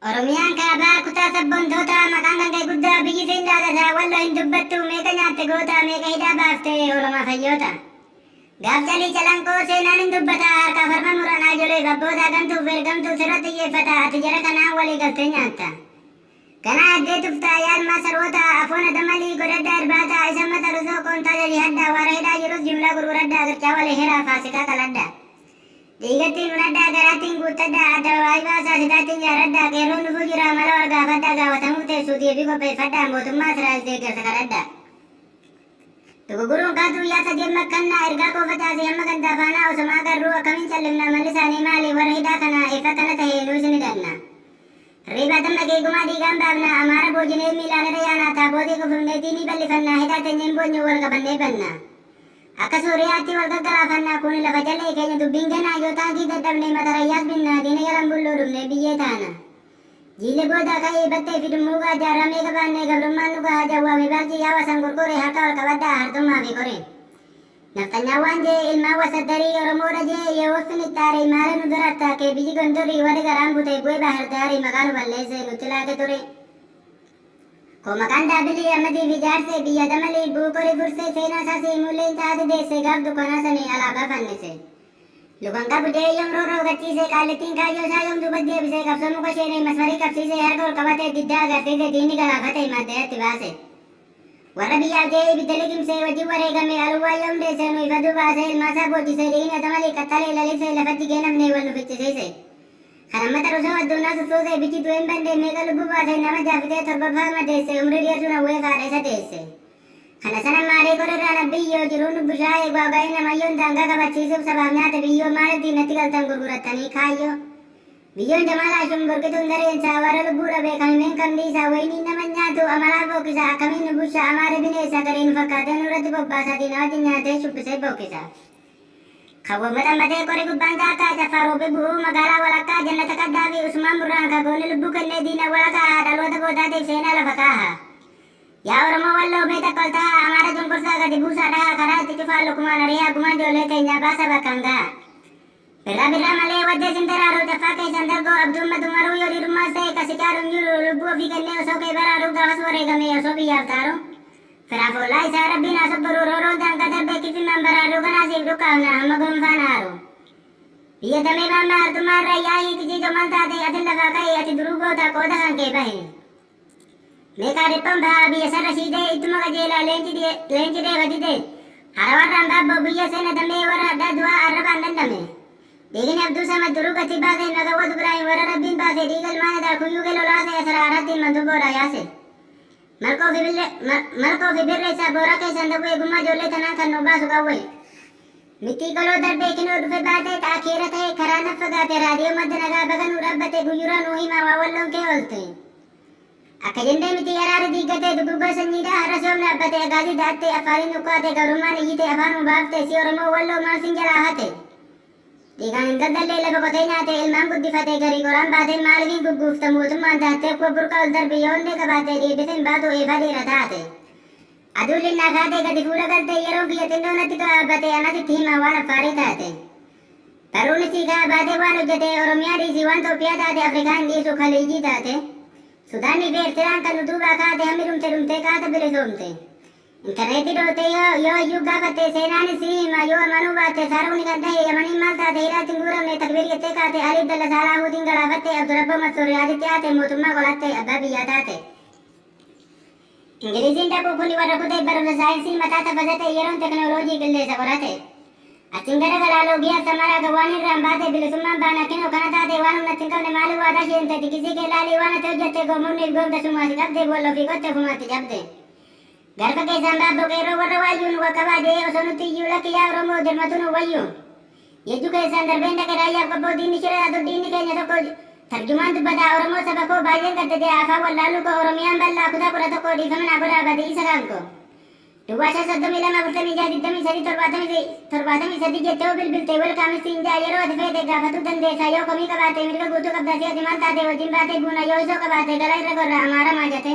Oromiyaan kaabaa kutaa sabboontoota maqaan kan ka'e guddaa biyyi siin dhaadata wallo hin dubbattu meeqa nyaatte goota meeqa hidhaa baafte Oromaa fayyoota. Gaaf calii calanqoo seenaan hin dubbata harkaa farma muranaa ijoollee abboota gantuuf ergamtuu sirratti xiyyeeffata ati jara kanaan walii galtee nyaatta. Kana addee tuftaa yaalmaa saroota afoon adamalii godhaddaa irbaata isa mata rusoo qoontaa jalii haddaa waara hidhaa jirus jumlaa gurguraddaa qircaa walee heraa faasikaa qaladdaa. Diigattiin unaddaa garaattiin guuttaddaa adda waayibaasaa sitaattiin jaaraddaa qeerroon dhufuu jira mala wargaafaddaa gaafatamuu teessuutii fi qopheeffaddaa mootummaa Israa'el deeggarsa kadhaddaa. Tuguguruun kaatuu yaasa jemma kannaa ergaa qoofataasi hamma gantaa faanaa osomaa garruu akkamiin callimna malli isaanii maali warra hidhaa kana efa kana ta'e nuu isin hidhanna. Riba damma geegumaa dhiigaan baafna amaara boojinee miilaanirra yaanaa taabootii kufumneetii ni bal'ifannaa hidhaa teenyeen boonyu wal qabannee banna. Akka suuriyaatti wal gaggaraafannaa kun lafa jallee keenya dubbiin kennaa yoo taatii dadhabnee matarayyaas binnaa diina jalan bulloo dhumnee biyyee taana. Jiille booda ka'ee battee fi dummuugaa jaaramee qabaannee gabrummaan dhugaa jawwaame baalchi yaawasan gurguree harka ol qabaddaa hartummaa fi koree. Naftanyaawwan jee ilmaan wasaddarii Oromoodha jee yoo finixxaare maala nu daratta kee biyyi gondorii warri garaan butee bu'ee baahardaarii maqaa nu balleesse nutti laate ture. Komakaan daabilii ammatii fi jaarsee biyya damalii buukorii fursee seenaa saasii mulleen taate deessee gaaf dukkanaa sanii alaabaa fannise. Lukan qabdee yoom rooroo gachiisee qaallettiin kaayyoo isaa yoom duuba deebisee qabsoo muka sheenee masmarii qabsiisee harka ol qabatee diddaa agarsiisee diinni galaafatee maddeetti baase. Warra biyyaa ga'ee ibidda liqimsee wajjin wareegamee aluwaa yoom deessee nu ifaduu baasee ilmaasaa boochisee dhiigni damalii qaxxalee lalisee lafatti geenamnee wal nu ficcisiise. Kana mata rusoo addunyaa sussuusee bichi du'een bandee meeqa lubbuu baasee nama jaafitee torbaffaa madeesse umrii dheersuun hawwee faadha isa deesse. Kana sana maarii godhirraa nabbiyyoo jiruun bushaayee gwaaga'ee namayyoon daangaa kabachiisuuf sabaaf nyaata biyyoo maalitti natti galtan gurgurattanii kaayyoo. Biyyoon jamaalaa shunburqituun dareensaa warra lubbuu dhabee kamimeen kamdiisaa wayiniin nama nyaatu amalaa bookkisa akkamiin nu busha amaara bineessa garee nu fakkaatee nurratti bobbaasatii namatti nyaatee shubbisee bookkisa. Kawwamata matee qorii gubbaan kaakkaa jafaroofi bu'uu magaalaa walakkaa jannata kaddaa fi usmaan burraan kagoonni lubbuu kennee diina walakkaa dhaloota boodaatiif seenaa lafa kaaha. Yaa Oromoo walloo mee takka ol tahaa amaara cunqursaa gadi buusaa dhahaa karaa itti cufaa lukumaan ari'aa gumaan ijoollee keenyaa baasa bakkaan gaha. Birraa malee waddee sin daraaruu jaffaa keessan dargoo abduun matumaruu yoo dhiirummaas ta'e kasicaaruun jiru lubbuu ofii kennee osoo kee baraaruu gaafas wareegamee osoo biyyaaf taaru. Firaafoolaa isaa rabbiin asobboruu rooroo daangaa darbee kifimaan baraaruu kanaasiif dhukkaafna hamma gonfaan haaru. Biyya damee maammaa hartummaa irra yaa'ii tijii jomal taate ati lafaa ka'ee ati duruu goota qooda kan kee bahe. Meeqaa dhiphan bahaa biyya sarra shiidee ittuma qajeelaa leenci dheefatite. Hara warraan baabboo biyya seena damee warra addaa du'aa arrabaan dandame. Dhiigni abduu sama duruu gati baasee nagawwatu biraayin warra rabbiin baasee dhiiga ilmaan edaa kuyyuu gee lolaasee asirraa irratti mantuboodha yaase. Malkoo fi birreessaa boora keessan ta'uu eegummaa ijoollee tanaan kan nu baasu qawwee. Mittii qaloo darbee kinoo dhufe baatee xaakeera ta'e karaa naf fagaate raadiyoo madda nagaa baga nuu dhaabbate guyyuraa nuu himaa waa walloon kee oolte. Akka jendee mitii araari diiggatee duguggaa sanyiidhaa har'a soom dhaabbate agaasii daattee afaaniin dhukkaate gabrummaan iyyite afaan nu baaftee si Oromoo walloo maal sin jalaa hate. Dhiigaan hin daddallee lafa qotee nyaate ilmaan guddifatee garii qoraan baatee maaliif gugguufta mootummaan taattee akkuma burqa ol darbe yoo hundee qabaatee deebisee hin baatu eefa dheera taate. Aduun linnaa kaatee gadi fuula galtee yeroo biyya xinnoo natti qabatee anasitti himaa waan affaarii taate. Taruun isii kaa baatee waan hojjetee Oromiyaa dhiisii waan Itoophiyaa taate Afrikaan dhiisu kaliijii taate. Sudaanii fi Eertiraan kan utuubaa kaate hammi dhumtee kaata bilisoomte. Intarneetii dhootee yoo iyyuu gaafatte seenaan isii hima yoo amanuu baatte saaruun kan ta'e yamaniin maal taate hidhaatti hin guuramne takbiir jettee kaate aliif dalla saalaa huutiin galaafatte Abdurabbo Massooriyaatitti haate mootummaa qolatte abbaa biyyaa taate. Ingiliziin dhaquu kuni warra kutee barumsa saayinsii mataa tafasate yeroon teknooloojii qilleessa qorate. Achiin gara galaaloogiyaa samaraa gawwaan irraan baate bilisummaan baana kinoo kana taate waan humnatti hin qabne maaliif waadaa sheente tikisii kee laalii waan ati hojjette goomuunniif goomta summaasi qabde boolla ofii qotte ofumaatti cabde. Garba keessaan baabboo qeerroo warra waayyuun waqqabaa jee osoo nutti iyyuu lakki yaa Oromoo dirmatu nu wayyu. Yejju keessaan darbeen dhaqe raayyaaf qabboo diinni shiraatu diinni keenya tokko tarjumaan dubbataa Oromoo saba koo baay'een gaddate afaan wallaaluu koo Oromiyaan bal'aa kutaa 11 dhiifamnaa godhaa badii isa kaanko. Duwwaashaa 32 jettee bilbiltee welkaamistiin jaa yeroo ati feete gaafatuu dandeessa yoo komii qabaate mirga guutuu qabda si ati maal taate wajjin baatee buuna yoo isoo qabaate gala irra gorra amaara maajate.